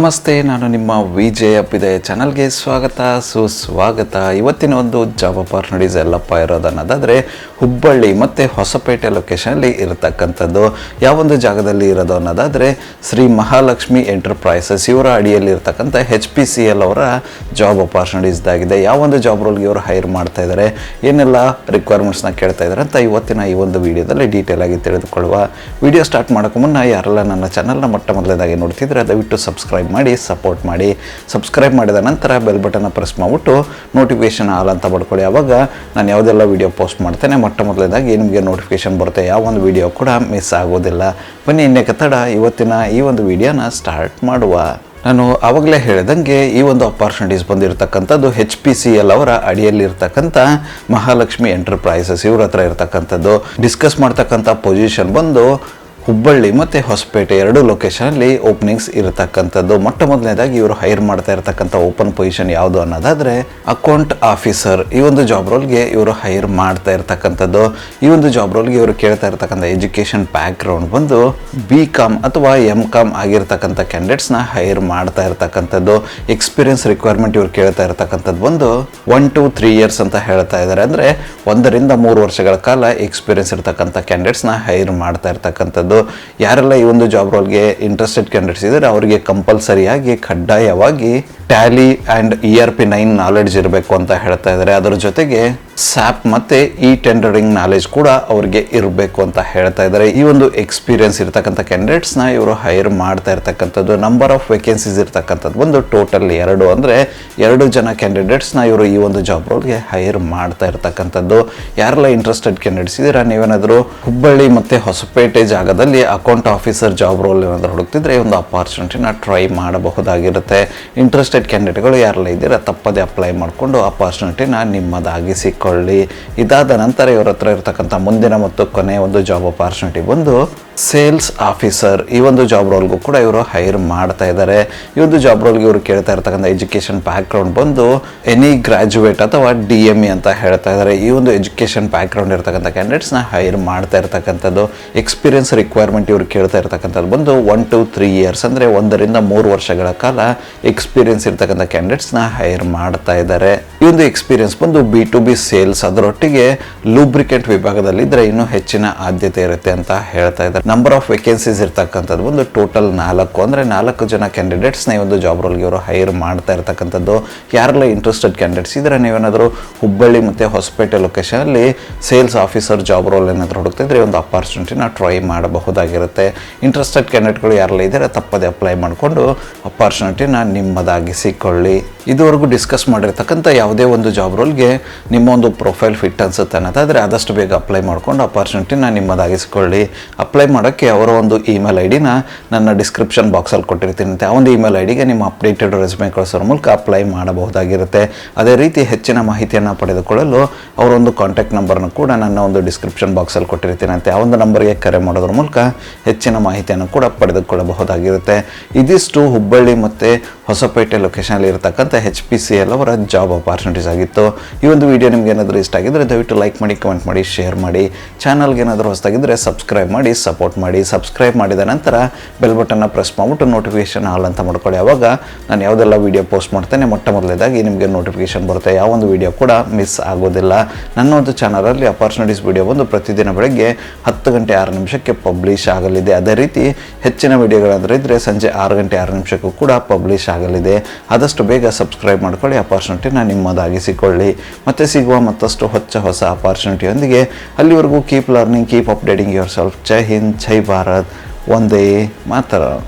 ನಮಸ್ತೆ, ನಾನು ನಿಮ್ಮ ವಿಜಯ್ ಅಪ್ಪಿದೆ ಚಾನಲ್ಗೆ ಸ್ವಾಗತ ಸುಸ್ವಾಗತ. ಇವತ್ತಿನ ಒಂದು ಜಾಬ್ ಅಪಾರ್ಚುನಿಟೀಸ್ ಎಲ್ಲಪ್ಪ ಇರೋದನ್ನೋದಾದರೆ ಹುಬ್ಬಳ್ಳಿ ಮತ್ತು ಹೊಸಪೇಟೆ ಲೊಕೇಶನಲ್ಲಿ ಇರತಕ್ಕಂಥದ್ದು. ಯಾವೊಂದು ಜಾಗದಲ್ಲಿ ಇರೋದು ಅನ್ನೋದಾದರೆ ಶ್ರೀ ಮಹಾಲಕ್ಷ್ಮಿ ಎಂಟರ್ಪ್ರೈಸಸ್ ಇವರ ಅಡಿಯಲ್ಲಿ ಇರತಕ್ಕಂಥ HPCL ಅವರ ಜಾಬ್ ಅಪಾರ್ಚುನಿಟೀಸ್ದಾಗಿದೆ. ಯಾವೊಂದು ಜಾಬ್ ರೋಲ್ಗೆ ಇವರು ಹೈರ್ ಮಾಡ್ತಾ ಇದ್ದಾರೆ, ಏನೆಲ್ಲ ರಿಕ್ವೈರ್ಮೆಂಟ್ಸ್ನ ಕೇಳ್ತಾ ಇದ್ದಾರೆ ಅಂತ ಇವತ್ತಿನ ಈ ಒಂದು ವಿಡಿಯೋದಲ್ಲಿ ಡೀಟೇಲ್ ಆಗಿ ತಿಳಿದುಕೊಳ್ಳುವ. ವಿಡಿಯೋ ಸ್ಟಾರ್ಟ್ ಮಾಡೋಕ್ಕೂ ಮುನ್ನ ಯಾರೆಲ್ಲ ನನ್ನ ಚಾನಲ್ನ ಮೊಟ್ಟ ಮೊದಲನೇದಾಗಿ ನೋಡ್ತಿದ್ರೆ ದಯವಿಟ್ಟು ಸಬ್ಸ್ಕ್ರೈಬ್ ಮಾಡಿ ಸಪೋರ್ಟ್ ಮಾಡಿ. ಸಬ್ಸ್ಕ್ರೈಬ್ ಮಾಡಿದ ನಂತರ ಬೆಲ್ ಬಟನ್ನ ಪ್ರೆಸ್ ಮಾಡಿಬಿಟ್ಟು ನೋಟಿಫಿಕೇಷನ್ ಆಲ್ ಅಂತ ಪಡ್ಕೊಳ್ಳಿ. ಆವಾಗ ನಾನು ಯಾವುದೆಲ್ಲ ವಿಡಿಯೋ ಪೋಸ್ಟ್ ಮಾಡ್ತೇನೆ ಮೊಟ್ಟ ಮೊದಲನೇದಾಗಿ ನಿಮಗೆ ನೋಟಿಫಿಕೇಷನ್ ಬರುತ್ತೆ, ಯಾವ ಒಂದು ವಿಡಿಯೋ ಕೂಡ ಮಿಸ್ ಆಗೋದಿಲ್ಲ. ಬನ್ನಿ ಇನ್ನೇಕೆ ತಡ, ಇವತ್ತಿನ ಈ ಒಂದು ವಿಡಿಯೋನ ಸ್ಟಾರ್ಟ್ ಮಾಡುವ. ನಾನು ಆವಾಗಲೇ ಹೇಳಿದಂಗೆ ಈ ಒಂದು ಅಪಾರ್ಚುನಿಟೀಸ್ ಬಂದಿರತಕ್ಕಂಥದ್ದು HPCL ಅವರ ಅಡಿಯಲ್ಲಿರ್ತಕ್ಕಂಥ ಮಹಾಲಕ್ಷ್ಮಿ ಎಂಟರ್ಪ್ರೈಸಸ್ ಇವ್ರ ಹತ್ರ ಇರ್ತಕ್ಕಂಥದ್ದು. ಡಿಸ್ಕಸ್ ಮಾಡ್ತಕ್ಕಂಥ ಪೊಸಿಷನ್ ಬಂದು ಹುಬ್ಬಳ್ಳಿ ಮತ್ತು ಹೊಸಪೇಟೆ ಎರಡು ಲೊಕೇಶನಲ್ಲಿ ಓಪನಿಂಗ್ಸ್ ಇರತಕ್ಕಂಥದ್ದು. ಮೊಟ್ಟ ಮೊದಲನೇದಾಗಿ ಇವರು ಹೈರ್ ಮಾಡ್ತಾ ಇರತಕ್ಕಂಥ ಓಪನ್ ಪೊಸಿಷನ್ ಯಾವುದು ಅನ್ನೋದಾದರೆ ಅಕೌಂಟ್ ಆಫೀಸರ್. ಈ ಒಂದು ಜಾಬ್ ರೋಲ್ಗೆ ಇವರು ಹೈರ್ ಮಾಡ್ತಾ ಇರತಕ್ಕಂಥದ್ದು. ಈ ಒಂದು ಜಾಬ್ ರೋಲ್ಗೆ ಇವರು ಕೇಳ್ತಾ ಇರತಕ್ಕಂಥ ಎಜುಕೇಷನ್ ಬ್ಯಾಕ್ಗ್ರೌಂಡ್ ಬಂದು BCom ಅಥವಾ MCom ಆಗಿರ್ತಕ್ಕಂಥ ಕ್ಯಾಂಡಿಡೇಟ್ಸ್ನ ಹೈರ್ ಮಾಡ್ತಾ ಇರತಕ್ಕಂಥದ್ದು. ಎಕ್ಸ್ಪೀರಿಯನ್ಸ್ ರಿಕ್ವೈರ್ಮೆಂಟ್ ಇವ್ರು ಕೇಳ್ತಾ ಇರತಕ್ಕಂಥದ್ದು ಬಂದು 1 to 3 years ಅಂತ ಹೇಳ್ತಾ ಇದ್ದಾರೆ. ಅಂದರೆ 1 ರಿಂದ 3 ವರ್ಷಗಳ ಕಾಲ ಎಕ್ಸ್ಪೀರಿಯನ್ಸ್ ಇರತಕ್ಕಂಥ ಕ್ಯಾಂಡಿಡೇಟ್ಸ್ನ ಹೈರ್ ಮಾಡ್ತಾ ಇರತಕ್ಕಂಥದ್ದು. ಯಾರೆಲ್ಲ ಈ ಒಂದು ಜಾಬ್ ರೋಲ್ಗೆ ಇಂಟ್ರೆಸ್ಟೆಡ್ ಕ್ಯಾಂಡಿಡೇಟ್ಸ್ ಇದ್ದಾರೆ ಅವರಿಗೆ ಕಂಪಲ್ಸರಿಯಾಗಿ ಕಡ್ಡಾಯವಾಗಿ ಟ್ಯಾಲಿ ಆ್ಯಂಡ್ ERP9 ನಾಲೆಡ್ಜ್ ಇರಬೇಕು ಅಂತ ಹೇಳ್ತಾ ಇದ್ದಾರೆ. ಅದರ ಜೊತೆಗೆ SAP ಮತ್ತು ಟೆಂಡರಿಂಗ್ ನಾಲೆಜ್ ಕೂಡ ಅವ್ರಿಗೆ ಇರಬೇಕು ಅಂತ ಹೇಳ್ತಾ ಇದ್ದಾರೆ. ಈ ಒಂದು ಎಕ್ಸ್ಪೀರಿಯನ್ಸ್ ಇರ್ತಕ್ಕಂಥ ಕ್ಯಾಂಡಿಡೇಟ್ಸ್ನ ಇವರು ಹೈರ್ ಮಾಡ್ತಾ ಇರ್ತಕ್ಕಂಥದ್ದು. ನಂಬರ್ ಆಫ್ ವೇಕೆನ್ಸೀಸ್ ಇರ್ತಕ್ಕಂಥದ್ದು ಒಂದು ಟೋಟಲ್ 2, ಅಂದರೆ 2 ಜನ ಕ್ಯಾಂಡಿಡೇಟ್ಸ್ನ ಇವರು ಈ ಒಂದು ಜಾಬ್ ರೋಲ್ಗೆ ಹೈರ್ ಮಾಡ್ತಾ ಇರ್ತಕ್ಕಂಥದ್ದು. ಯಾರೆಲ್ಲ ಇಂಟ್ರೆಸ್ಟೆಡ್ ಕ್ಯಾಂಡಿಡೇಟ್ಸ್ ಇದ್ದೀರಾ, ನೀವೇನಾದರೂ ಹುಬ್ಬಳ್ಳಿ ಮತ್ತು ಹೊಸಪೇಟೆ ಜಾಗದಲ್ಲಿ ಅಕೌಂಟ್ ಆಫೀಸರ್ ಜಾಬ್ ರೋಲ್ ಏನಾದರೂ ಹುಡುಕ್ತಿದ್ರೆ ಈ ಒಂದು ಅಪಾರ್ಚುನಿಟಿನ ಟ್ರೈ ಮಾಡಬಹುದಾಗಿರುತ್ತೆ. ಇಂಟ್ರೆಸ್ಟೆಡ್ ಕ್ಯಾಂಡಿಡೇಟ್ಗಳು ಯಾರೆಲ್ಲ ಇದ್ದೀರಾ ತಪ್ಪದೇ ಅಪ್ಲೈ ಮಾಡಿಕೊಂಡು ಅಪಾರ್ಚುನಿಟಿನ ನಿಮ್ಮದಾಗಿಸಿಕೊಳ್ಳಿ. ಇದಾದ ನಂತರ ಇವರ ಹತ್ರ ಇರತಕ್ಕಂಥ ಮುಂದಿನ ಮತ್ತು ಕೊನೆಯ ಒಂದು ಜಾಬ್ ಅಪಾರ್ಚುನಿಟಿ ಬಂದು ಸೇಲ್ಸ್ ಆಫೀಸರ್. ಈ ಒಂದು ಜಾಬ್ ರೋಲ್ಗೂ ಕೂಡ ಇವರು ಹೈರ್ ಮಾಡ್ತಾ ಇದ್ದಾರೆ. ಈ ಒಂದು ಜಾಬ್ ರೋಲ್ಗೆ ಇವರು ಕೇಳ್ತಾ ಇರ್ತಕ್ಕಂಥ ಎಜುಕೇಷನ್ ಬ್ಯಾಕ್ಗ್ರೌಂಡ್ ಬಂದು ಎನಿ ಗ್ರಾಜುಯೇಟ್ ಅಥವಾ DME ಅಂತ ಹೇಳ್ತಾ ಇದ್ದಾರೆ. ಈ ಒಂದು ಎಜುಕೇಷನ್ ಬ್ಯಾಕ್ಗ್ರೌಂಡ್ ಇರ್ತಕ್ಕಂಥ ಕ್ಯಾಂಡಿಡೇಟ್ಸ್ನ ಹೈರ್ ಮಾಡ್ತಾ ಇರ್ತಕ್ಕಂಥದ್ದು. ಎಕ್ಸ್ಪೀರಿಯನ್ಸ್ ರಿಕ್ವೈರ್ಮೆಂಟ್ ಇವರು ಕೇಳ್ತಾ ಇರ್ತಕ್ಕಂಥದ್ದು ಬಂದು 1 to 3 years, ಅಂದರೆ 1 ರಿಂದ 3 ವರ್ಷಗಳ ಕಾಲ ಎಕ್ಸ್ಪೀರಿಯನ್ಸ್ ಇರ್ತಕ್ಕಂಥ ಕ್ಯಾಂಡಿಡೇಟ್ಸ್ನ ಹೈರ್ ಮಾಡ್ತಾ ಇದ್ದಾರೆ. ಈ ಒಂದು ಎಕ್ಸ್ಪೀರಿಯನ್ಸ್ ಬಂದು B2B ಸೇಲ್ಸ್, ಅದರೊಟ್ಟಿಗೆ ಲೂಬ್ರಿಕೆಂಟ್ ವಿಭಾಗದಲ್ಲಿದ್ದರೆ ಇನ್ನೂ ಹೆಚ್ಚಿನ ಆದ್ಯತೆ ಇರುತ್ತೆ ಅಂತ ಹೇಳ್ತಾ ಇದ್ದಾರೆ. ನಂಬರ್ ಆಫ್ ವೇಕೆನ್ಸೀಸ್ ಇರ್ತಕ್ಕಂಥದ್ದು ಒಂದು ಟೋಟಲ್ 4, ಅಂದರೆ 4 ಜನ ಕ್ಯಾಂಡಿಡೇಟ್ಸ್ನ ಈ ಒಂದು ಜಾಬ್ ರೋಲ್ಗೆ ಇವರು ಹೈರ್ ಮಾಡ್ತಾ ಇರ್ತಕ್ಕಂಥದ್ದು. ಯಾರೆಲ್ಲ ಇಂಟ್ರೆಸ್ಟೆಡ್ ಕ್ಯಾಂಡಿಡೇಟ್ಸ್ ಇದ್ರೆ ನೀವೇನಾದರೂ ಹುಬ್ಬಳ್ಳಿ ಮತ್ತು ಹೊಸಪೇಟೆ ಲೊಕೇಶನಲ್ಲಿ ಸೇಲ್ಸ್ ಆಫೀಸರ್ ಜಾಬ್ ರೋಲ್ ಏನಾದರೂ ಹುಡುಕ್ತಿದ್ರೆ ಈ ಒಂದು ಅಪಾರ್ಚುನಿಟಿನ ಟ್ರೈ ಮಾಡಬಹುದಾಗಿರುತ್ತೆ. ಇಂಟ್ರೆಸ್ಟೆಡ್ ಕ್ಯಾಂಡಿಡೇಟ್ಗಳು ಯಾರೆಲ್ಲ ಇದ್ದಾರೆ ತಪ್ಪದೆ ಅಪ್ಲೈ ಮಾಡಿಕೊಂಡು ಅಪಾರ್ಚುನಿಟಿನ ನಿಮ್ಮದಾಗಿಸಿಕೊಳ್ಳಿ. ಇದುವರೆಗೂ ಡಿಸ್ಕಸ್ ಮಾಡಿರ್ತಕ್ಕಂಥ ಯಾವುದೇ ಒಂದು ಜಾಬ್ ರೋಲ್ಗೆ ನಿಮ್ಮ ಒಂದು ಪ್ರೊಫೈಲ್ ಫಿಟ್ ಅನ್ಸುತ್ತೆ ಅನ್ನೋದಾದರೆ ಆದಷ್ಟು ಬೇಗ ಅಪ್ಲೈ ಮಾಡಿಕೊಂಡು ಅಪಾರ್ಚುನಿಟಿನ ನಿಮ್ಮದಾಗಿಸಿಕೊಳ್ಳಿ. ಅಪ್ಲೈ ಮಾಡೋಕ್ಕೆ ಅವರ ಒಂದು ಇಮೇಲ್ ID-ನ ನನ್ನ ಡಿಸ್ಕ್ರಿಪ್ಷನ್ ಬಾಕ್ಸಲ್ಲಿ ಕೊಟ್ಟಿರ್ತೀನಿ. ಆ ಒಂದು ಇಮೇಲ್ ID-ಗೆ ನಿಮ್ಮ ಅಪ್ಡೇಟೆಡ್ ರೆಸ್ಯೂಮೆ ಕಳಿಸೋರ ಮೂಲಕ ಅಪ್ಲೈ ಮಾಡಬಹುದಾಗಿರುತ್ತೆ. ಅದೇ ರೀತಿ ಹೆಚ್ಚಿನ ಮಾಹಿತಿಯನ್ನು ಪಡೆದುಕೊಳ್ಳಲು ಅವರೊಂದು ಕಾಂಟ್ಯಾಕ್ಟ್ ನಂಬರ್ನ ಕೂಡ ನನ್ನ ಒಂದು ಡಿಸ್ಕ್ರಿಪ್ಷನ್ ಬಾಕ್ಸಲ್ಲಿ ಕೊಟ್ಟಿರ್ತೀನಿ. ಆ ಒಂದು ನಂಬರ್ಗೆ ಕರೆ ಮಾಡೋದ್ರ ಮೂಲಕ ಹೆಚ್ಚಿನ ಮಾಹಿತಿಯನ್ನು ಕೂಡ ಪಡೆದುಕೊಳ್ಳಬಹುದಾಗಿರುತ್ತೆ. ಇದಿಷ್ಟು ಹುಬ್ಬಳ್ಳಿ ಮತ್ತು ಹೊಸಪೇಟೆ ಲೊಕೇಶನಲ್ಲಿ ಇರತಕ್ಕಂಥ HPCL ಅವರ ಜಾಬ್ ಅಪಾರ್ಚುನಿಟೀಸ್ ಆಗಿತ್ತು. ಈ ಒಂದು ವಿಡಿಯೋ ನಿಮ್ಗೆ ಏನಾದರೂ ಇಷ್ಟ ಆಗಿದ್ದರೆ ದಯವಿಟ್ಟು ಲೈಕ್ ಮಾಡಿ, ಕಮೆಂಟ್ ಮಾಡಿ, ಶೇರ್ ಮಾಡಿ. ಚಾನಲ್ಗೆ ಏನಾದರೂ ಹೊಸದಾಗಿದ್ದರೆ ಸಬ್ಸ್ಕ್ರೈಬ್ ಮಾಡಿ ಸಪೋರ್ಟ್ ಮಾಡಿ. ಸಬ್ಸ್ಕ್ರೈಬ್ ಮಾಡಿದ ನಂತರ ಬೆಲ್ ಬಟನ್ನ ಪ್ರೆಸ್ ಮಾಡಿಬಿಟ್ಟು ನೋಟಿಫಿಕೇಷನ್ ಆಲ್ ಅಂತ ಮಾಡ್ಕೊಳ್ಳಿ. ಆವಾಗ ನಾನು ಯಾವುದೆಲ್ಲ ವಿಡಿಯೋ ಪೋಸ್ಟ್ ಮಾಡ್ತೇನೆ ಮೊಟ್ಟ ಮೊದಲನೇದಾಗಿ ನಿಮಗೆ ನೋಟಿಫಿಕೇಷನ್ ಬರುತ್ತೆ, ಯಾವ ಒಂದು ವಿಡಿಯೋ ಕೂಡ ಮಿಸ್ ಆಗೋದಿಲ್ಲ. ನನ್ನ ಒಂದು ಚಾನಲಲ್ಲಿ ಅಪಾರ್ಚುನಿಟೀಸ್ ವಿಡಿಯೋ ಬಂದು ಪ್ರತಿದಿನ ಬೆಳಗ್ಗೆ 10 ಗಂಟೆ 6 ನಿಮಿಷಕ್ಕೆ ಪಬ್ಲಿಷ್ ಆಗಲಿದೆ. ಅದೇ ರೀತಿ ಹೆಚ್ಚಿನ ವಿಡಿಯೋಗಳಾದರೆ ಇದ್ದರೆ ಸಂಜೆ 6 ಗಂಟೆ 6 ನಿಮಿಷಕ್ಕೂ ಕೂಡ ಪಬ್ಲಿಷ್ ಆಗಲಿದೆ. ಆದಷ್ಟು ಬೇಗ ಸಬ್ಸ್ಕ್ರೈಬ್ ಮಾಡ್ಕೊಳ್ಳಿ, ಅಪಾರ್ಚುನಿಟಿನ ನಿಮ್ಮದಾಗಿಸಿಕೊಳ್ಳಿ. ಮತ್ತೆ ಸಿಗುವ ಮತ್ತಷ್ಟು ಹೊಸ ಅಪಾರ್ಚುನಿಟಿಯೊಂದಿಗೆ. ಅಲ್ಲಿವರೆಗೂ keep learning, keep updating yourself. ಜೈ ಹಿಂದ್, ಜೈ ಭಾರತ್, ವಂದೇ ಮಾತರಂ.